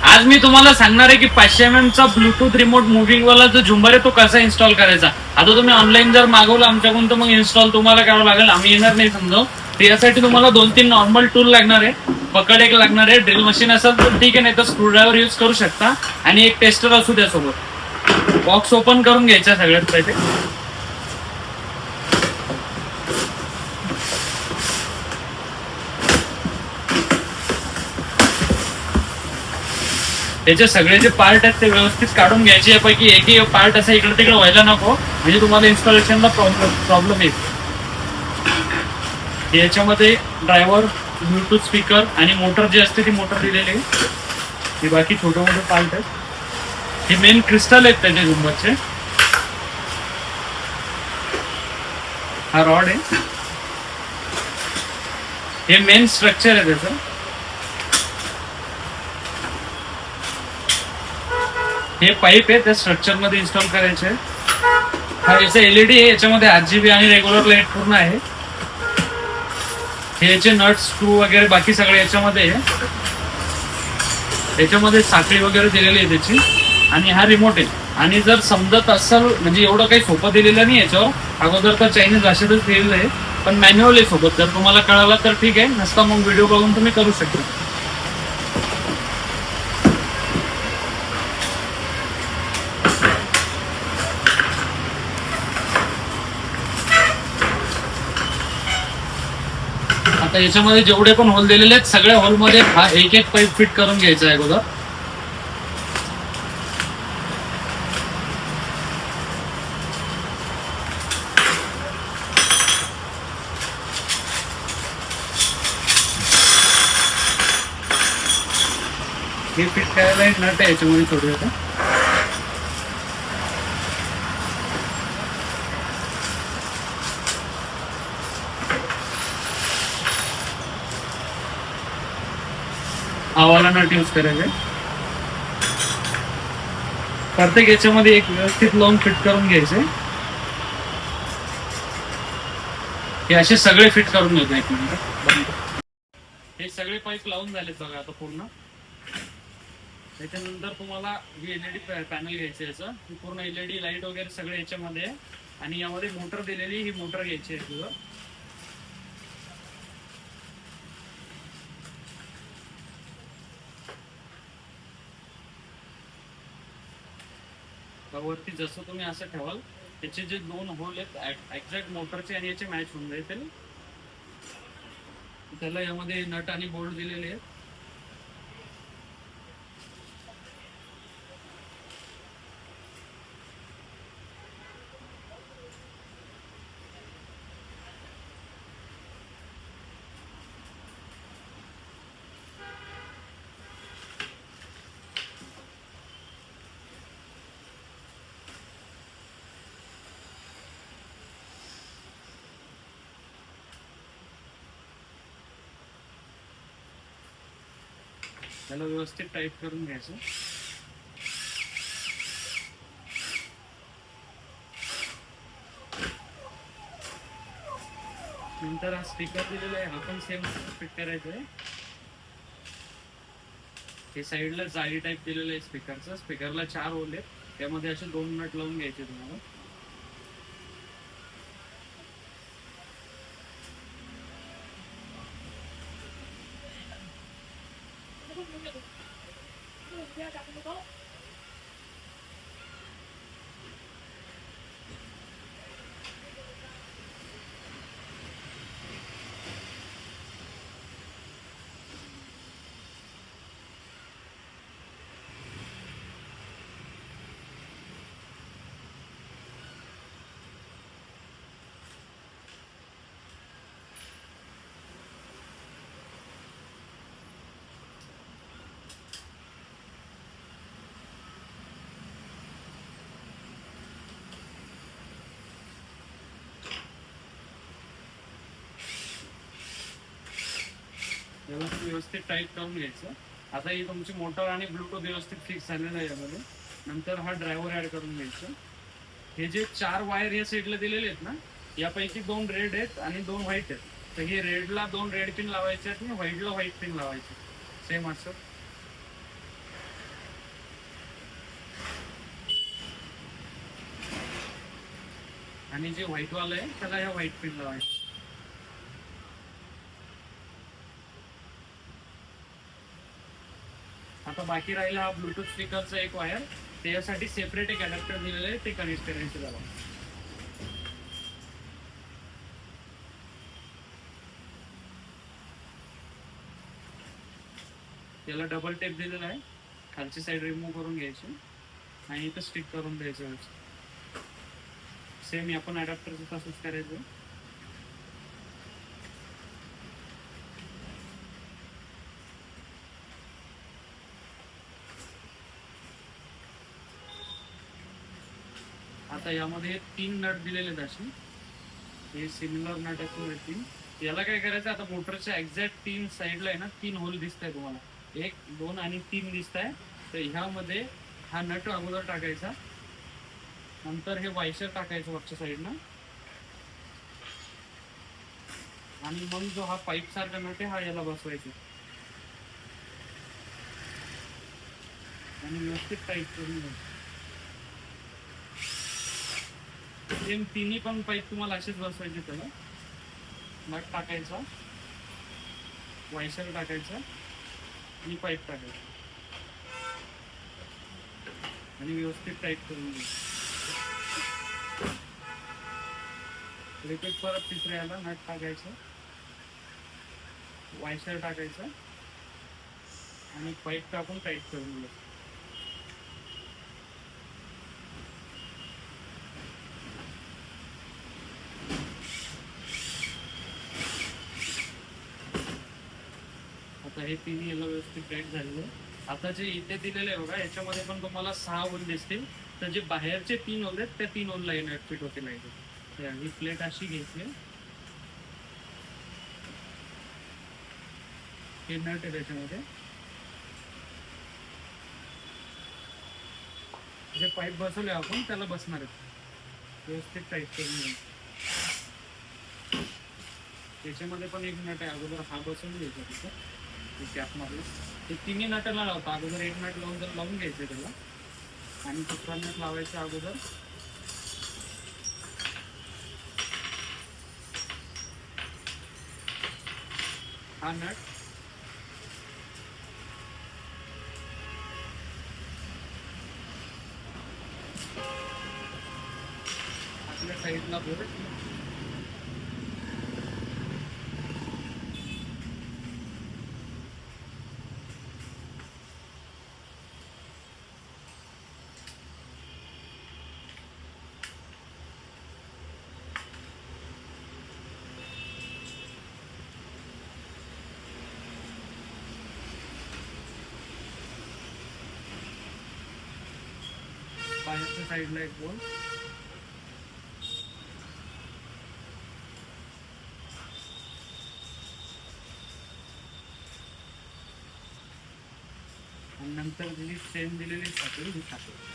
आज मी तुम्हाला सांगणार आहे की 500 mm चा ब्लूटूथ रिमोट मुव्हिंग वाला जो झुंबर आहे तो कसा इन्स्टॉल करायचा. आता तुम्ही ऑनलाईन जर मागवलं आमच्याकडून तर मग इन्स्टॉल तुम्हाला करावं लागेल, आम्ही येणार नाही समजा. तर यासाठी तुम्हाला 2-3 नॉर्मल टूल लागणार आहे. पकड एक लागणार आहे, ड्रिल मशीन असेल तर ठीक आहे, नाही तर स्क्रू ड्रायव्हर यूज करू शकता आणि एक टेस्टर असू द्या सोबत. बॉक्स ओपन करून घ्यायचा सगळ्यात पहिले. त्याचे सगळे जे पार्ट आहेत ते व्यवस्थित काढून घ्यायचे. यापैकी एकही पार्ट असा इकडे तिकडे व्हायला नको, म्हणजे तुम्हाला इन्स्टॉलेशनला प्रॉब्लेम येईल. याच्यामध्ये ड्रायव्हर, ब्लूटूथ स्पीकर आणि मोटर जी असते ती मोटर दिलेली आहे. हे बाकी छोटे मोठे पार्ट आहेत. हे मेन क्रिस्टल आहेत त्याचे झुंबरचे. हा रॉड आहे, हे मेन स्ट्रक्चर आहे त्याचं. हे पाईप आहे त्या स्ट्रक्चर मध्ये इन्स्टॉल करायचे. हा याचा एलईडी आहे, याच्यामध्ये RGB आणि रेग्युलर लाईट पूर्ण आहे. हे याचे नट, स्क्रू वगैरे बाकी सगळे याच्यामध्ये आहे. याच्यामध्ये साखळी वगैरे दिलेली आहे त्याची. आणि हा रिमोट आहे. आणि जर समजत असेल, म्हणजे एवढं काही सोपं दिलेलं नाही याच्यावर, अगोदर तर चायनीज भाषेतच दिलेलं आहे, पण मॅन्युअल आहे सोबत. जर तुम्हाला कळालं तर ठीक आहे, नसता मग व्हिडिओ बघून तुम्ही करू शकता. आता याच्यामध्ये जेवढे पण होल दिलेले आहेत सगळ्या होलमध्ये हा एक एक पाईप फिट करून घ्यायचा आहे अगोदर. हे फिट करायला एक नट आहे याच्यामध्ये छोटे छोटे. हा वाला नट यूज करायचा. प्रत्येक याच्यामध्ये एक व्यवस्थित लावून फिट करून घ्यायचे. हे असे सगळे फिट करून घ्यायचे. एक मिनिट, हे सगळे पाईप लावून झाले बघा आता पूर्ण. त्याच्यानंतर तुम्हाला एलईडी पॅनल घ्यायचं याचं. पूर्ण एलईडी लाईट वगैरे सगळे याच्यामध्ये आहे. आणि यामध्ये मोटर दिलेली, ही मोटर घ्यायची आहे तुझं. वरती जसं तुम्ही असं ठेवाल त्याचे जे 2 होल आहेत एक्झॅक्ट मोटरचे आणि याचे मॅच होऊन जाईल. त्याला यामध्ये नट आणि बोल्ट दिलेले आहेत. त्याला व्यवस्थित टाईट करून घ्यायचं. नंतर हा स्पीकर दिलेला आहे, हा पण सेम फिट करायचा आहे. हे साईडला जाळी टाईप दिलेलं आहे स्पीकरचं. स्पीकरला 4 होल आहेत, त्यामध्ये असे 2 नट लावून घ्यायचे तुम्हाला. व्यवस्थित टाईट करून घ्यायचं. आता ही तुमची मोटर आणि ब्लूटूथ व्यवस्थित फिक्स झालेलं आहे यामध्ये. नंतर हा ड्रायव्हर ऍड करून घ्यायचं. हे जे 4 वायर या साईडला दिलेले आहेत ना, यापैकी 2 रेड आहेत आणि 2 व्हाईट आहेत. तर हे रेडला 2 रेड पिन लावायचे आहेत आणि व्हाईटला व्हाईट पिन लावायचे. सेम असं आणि जे व्हाईट वाला आहे त्याला ह्या व्हाईट पिन लावायचं. आता बाकी राहिला हा ब्लूटूथ स्पीकरचा एक वायर, त्याच्यासाठी सेपरेट एक अडॅप्टर दिलेलं आहे, ते कनेक्ट करायचं त्याला. त्याला डबल टेप दिलेला आहे, खालची साईड रिमूव्ह करून घ्यायची आणि इथं स्टिक करून द्यायचं. सेम आपण अडॅप्टरचं तसंच करायचं. आता यामध्ये 3 नट दिलेले आहेत असे, हे सिमिलर नट असून येतील. याला काय करायचं, आता मोटरच्या एक्झॅक्ट 3 साईडला आहे ना 3 होल दिसत आहे तुम्हाला, 1, 2 आणि 3 दिसत आहे. तर ह्यामध्ये हा नट अगोदर टाकायचा, नंतर हे वायशर टाकायचं वरच्या साईडनं, आणि मग जो हा पाईप सारखा नट आहे हा याला बसवायचा आणि व्यवस्थित टाईट करून घ्यायचं. सेम तिन्ही पण पाईप तुम्हाला असेच बसवायचे. त्याला नट टाकायचा, वायसर टाकायचा आणि पाईप टाकायचा आणि व्यवस्थित टाईट करून घ्यायचं. रिपीट परत तिसऱ्याला नट टाकायचं, वायसर टाकायचं आणि पाईप टाकून टाईट करून घ्यायचं. आता हे तिन्ही याला व्यवस्थित टाईट झालेलं आहे. आता जे इथे दिलेले आहे बघा, याच्यामध्ये पण तुम्हाला 6 होल दिसतील. तर जे बाहेरचे 3 होल आहेत त्या 3 होलला नट फिट होते नाही. ही प्लेट अशी घ्यायची, हे नट आहे त्याच्यामध्ये, जे पाईप बसवले आपण त्याला बसणार आहेत. व्यवस्थित टाईट करून घ्यायचं. त्याच्यामध्ये पण एक नट आहे, अगोदर हा बसवून घ्यायचा तिथं कॅप मारलं. ते तिन्ही नटाला लावतो, अगोदर एक नट लावून घ्यायचं त्याला आणि दुसरा नट लावायचा अगोदर. हा नट आपल्या साईडला बोर्ड, बाहेरच्या साईडला एक बोर्ड, आणि नंतर जी सेम दिलेली साखळी ही साखळी.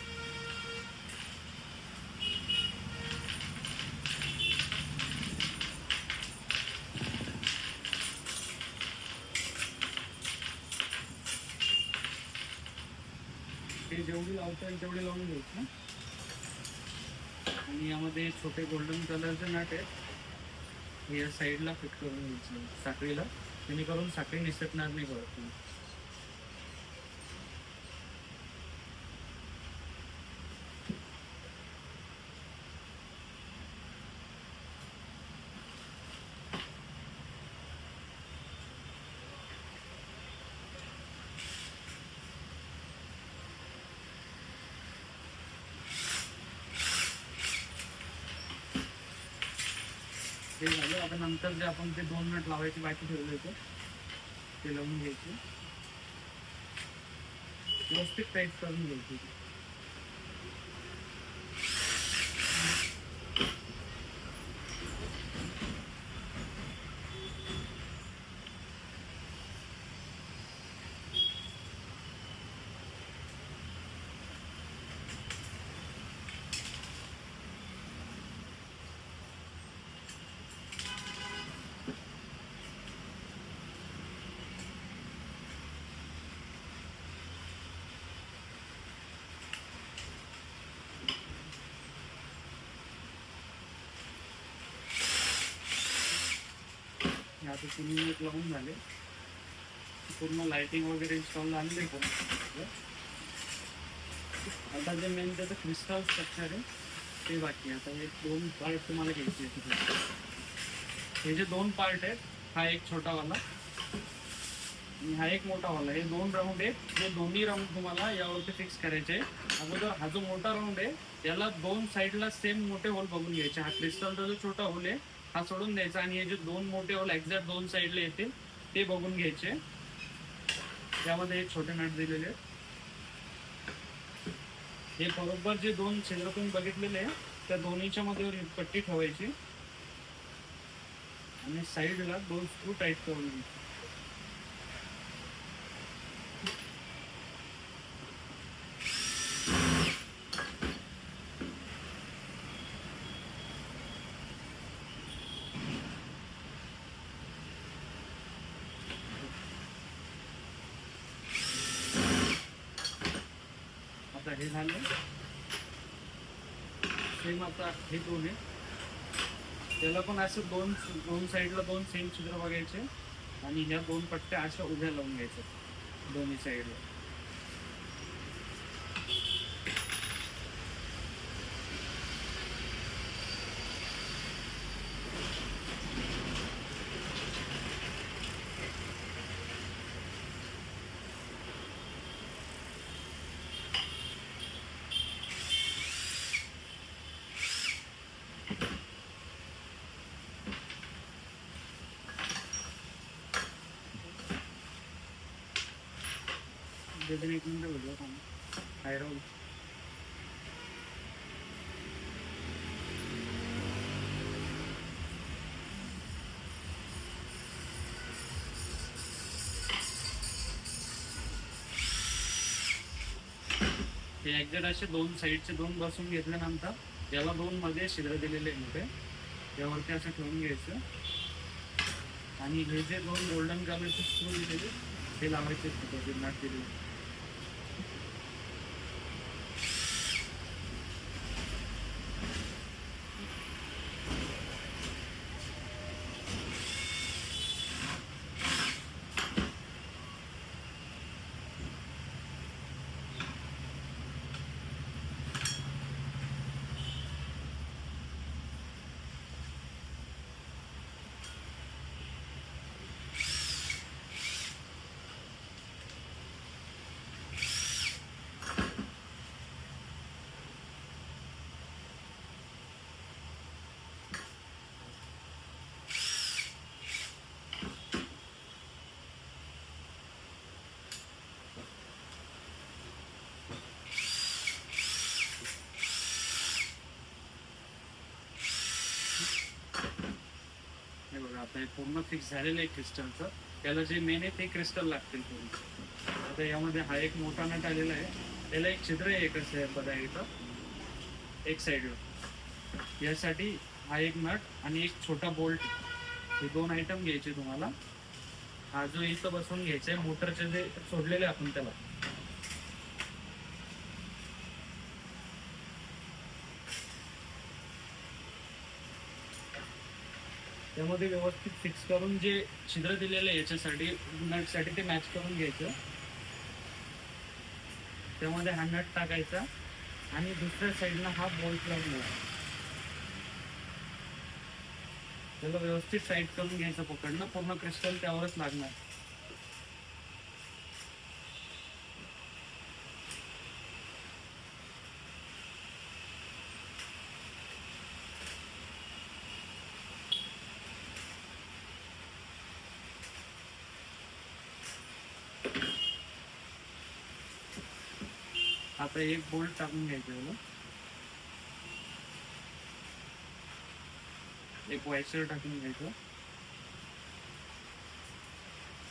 ते जेवढी लावता येईल तेवढी लावून घ्यायची. आणि यामध्ये छोटे गोल्डन कलरचे नट आहेत, हे या साईडला फिट करून घ्यायचे साखळीला, जेणेकरून साखळी निसटणार नाही परत. ते झालं. आता नंतर जे आपण ते 2 नट लावायचे बाकी ठेवले होते ते लावून घ्यायचे, व्यवस्थित टाईट करून घ्यायचे. आता तुम्ही एक लावून झाले, पूर्ण लाइटिंग वगैरे इन्स्टॉल झालेली आहे पूर्ण. आता जे मेन त्याचं क्रिस्टल स्ट्रक्चर आहे ते बाकी आहे. आता हे 2 पार्ट तुम्हाला घ्यायचे आहेत. हे जे 2 पार्ट आहेत, हा एक छोटावाला आणि हा एक मोठावाला, हे 2 राऊंड आहेत. हे दोन्ही राऊंड तुम्हाला यावरती फिक्स करायचे. अगोदर हा जो मोठा राऊंड आहे याला 2 साईडला सेम मोठे होल बघून घ्यायचे. हा क्रिस्टलचा जो छोटा होल आहे हा सोडून द्यायचा आणि हे जे 2 मोठे होल एक्झॅक्ट 2 साईडला येतील ते बघून घ्यायचे. त्यामध्ये एक छोटे नट दिलेले आहेत. हे बरोबर जे 2 छिद्र तुम्ही बघितलेले आहे त्या दोन्हीच्या मध्ये पट्टी ठेवायची आणि साईडला 2 स्क्रू टाईट करून घ्यायचे. आता हे झालं. सेम आता हे 2 आहे, त्याला पण असं 2 साईडला 2 सेम छिद्र बघायचे आणि ह्या 2 पट्ट्या अशा उभ्या लावून घ्यायच्या दोन्ही साईडला. एक मिनिट व्हिडिओ हाय राहून हे एक्झॅक्ट असे 2 साईडचे 2 बसून घेतल्यानंतर याला 2 मध्ये छिद्र दिलेले आहे मोठे, यावरती असं ठेवून घ्यायचं आणि हे जे 2 गोल्डन कलरचे स्क्रू दिलेले ते लावायचे नट दिलेले. हे बघा आता हे पूर्ण फिक्स झालेलं आहे क्रिस्टलचं. त्याला जे मेन आहे ते क्रिस्टल लागतील पूर्ण. आता यामध्ये हा एक मोठा नट आलेला आहे, त्याला एक छिद्र आहे एकच बघा इथं एक साईडला. यासाठी हा एक नट आणि एक छोटा बोल्ट, हे 2 आयटम घ्यायचे तुम्हाला. हा जो इथं बसवून घ्यायचा आहे मोटरचे जे सोडलेले आपण त्याला. त्यामध्ये व्यवस्थित फिक्स करून जे छिद्र दिलेले आहे याच्यासाठी नटसाठी ते मॅच करून घ्यायचं. त्यामध्ये हा नट टाकायचा आणि दुसऱ्या साईडला हा बोल्ट लावून घ्यायचा. त्याला व्यवस्थित साईड करून घ्यायचं पकडणं, पूर्ण क्रिस्टल त्यावरच लागणार. आता एक बोल्ट टाकून घ्यायचं त्याला. एक वायसर टाकून घ्यायचं.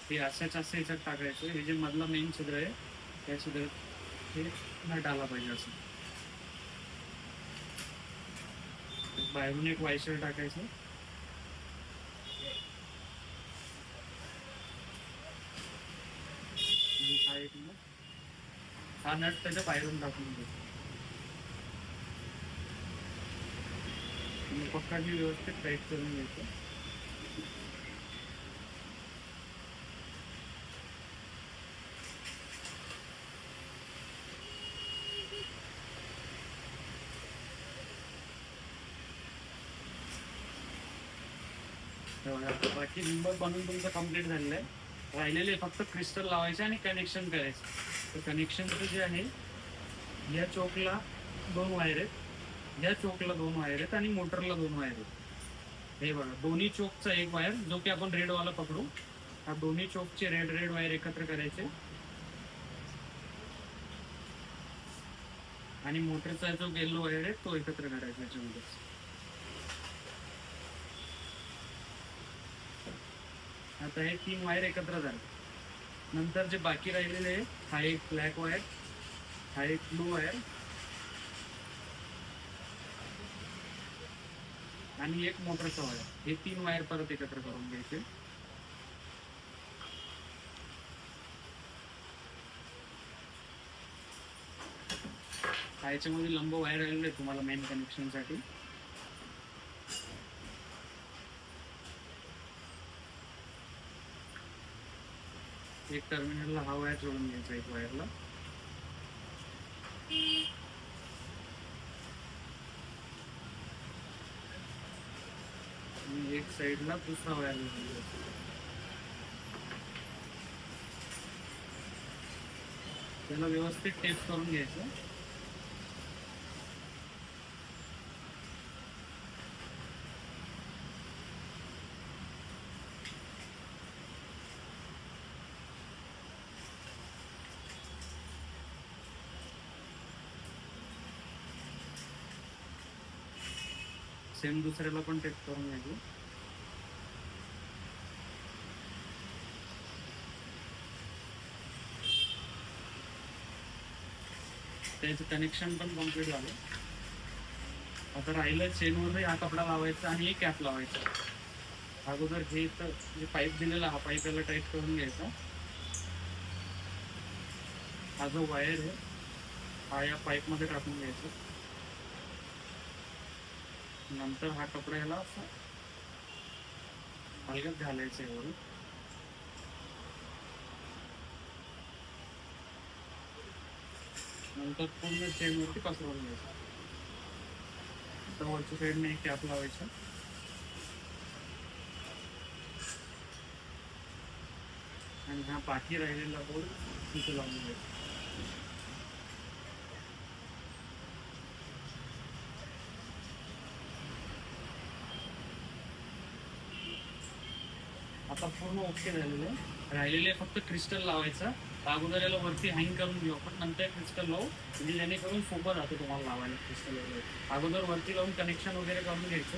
हे अशाच असं याच्यात टाकायचं. हे जे मधला मेन छिद्र आहे त्या छिद्रात हे नट आला पाहिजे असं. बाहेरून एक वायसर टाकायचं. हा एक हा नट त्याच्या बाहेरून टाकून घ्यायचा. पक्कानी व्यवस्थित टाईट करून घ्यायचं. आता बाकी झुंबर बनवून तुमचं कम्प्लीट झालेलं आहे. राहिलेले फक्त क्रिस्टल लावायचे आणि कनेक्शन करायचं. तर कनेक्शनचं जे आहे, या चोकला 2 वायर आहेत, या चोकला 2 वायर आहेत आणि मोटरला 2 वायर आहेत. हे बघा, दोन्ही चोकचा एक वायर जो की आपण रेड वाला पकडू, हा दोन्ही चोकचे रेड वायर एकत्र करायचे आणि मोटरचा जो येलो वायर आहे तो एकत्र करायचा याच्यामध्ये. आता हे 3 वायर एकत्र झाले. नंतर जे बाकी राहिलेले आहे, हा एक ब्लॅक वायर, हा एक ब्लू वायर आणि एक मोटरचा वायर, हे 3 वायर परत एकत्र करून घ्यायचे. याच्यामध्ये लंब वायर आलेले आहे तुम्हाला मेन कनेक्शन साठी. एक टर्मिनलला हा वायर जोडून घ्यायचा, एक वायरला. आणि एक साइडला दुसरा वायर जोडून घ्यायचा. त्याला व्यवस्थित टेप करून घ्यायचं. सेम दुसऱ्याला पण टेप करून घ्यायचं. त्याचं कनेक्शन पण कम्प्लीट झालं. आता राहिलं चेनवरही हा कपडा लावायचा आणि एक कॅप लावायचा. अगोदर हे तर जे पाईप दिलेला, हा पाईप याला टाईट करून घ्यायचा. हा जो वायर आहे हा या पाईप मध्ये टाकून घ्यायचा. नंतर हा कपडा याला असं हलक्यात घालायचं आहे वरून. नंतर पूर्ण चेनवरती पसरवून घ्यायचं. आता वरच्या साईडने एक कॅप लावायचा आणि हा बाकी राहिलेला बोर्ड तिथे लावून घ्यायचा. आता पूर्ण ओके झालेलं आहे. राहिलेले फक्त क्रिस्टल लावायचं. अगोदर याला वरती हँग करून घेऊ आपण, नंतर क्रिस्टल लावू, म्हणजे जेणेकरून सोपं राहतं तुम्हाला लावायला क्रिस्टल वगैरे. अगोदर वरती लावून कनेक्शन वगैरे करून घ्यायचं.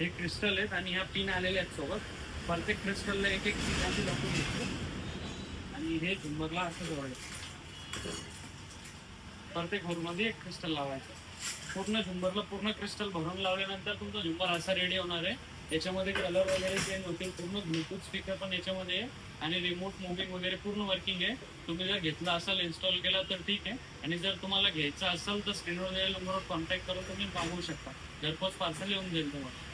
हे क्रिस्टल आहेत आणि ह्या पिन आलेल्या आहेत सोबत. प्रत्येक क्रिस्टलला एक एक पिन अशी लावून घ्यायचं आणि हे झुंबरला असं जोडायचं. प्रत्येक होलमध्ये एक क्रिस्टल लावायचं. पूर्ण झुंबरला पूर्ण क्रिस्टल भरून लावल्यानंतर तुमचा झुंबर असा रेडी होणार आहे. याच्यामध्ये कलर वगैरे चेंज होतील. पूर्ण ब्लूटूथ स्पीकर पण याच्यामध्ये आहे आणि रिमोट मुव्हिंग वगैरे पूर्ण वर्किंग आहे. तुम्ही जर घेतला असाल, इन्स्टॉल केला तर ठीक आहे. आणि जर तुम्हाला घ्यायचं असेल तर स्क्रीनवर दिलेल्या नंबरवर कॉन्टॅक्ट करून तुम्ही मागवू शकता. घरपोच पार्सल येऊन जाईल तुम्हाला.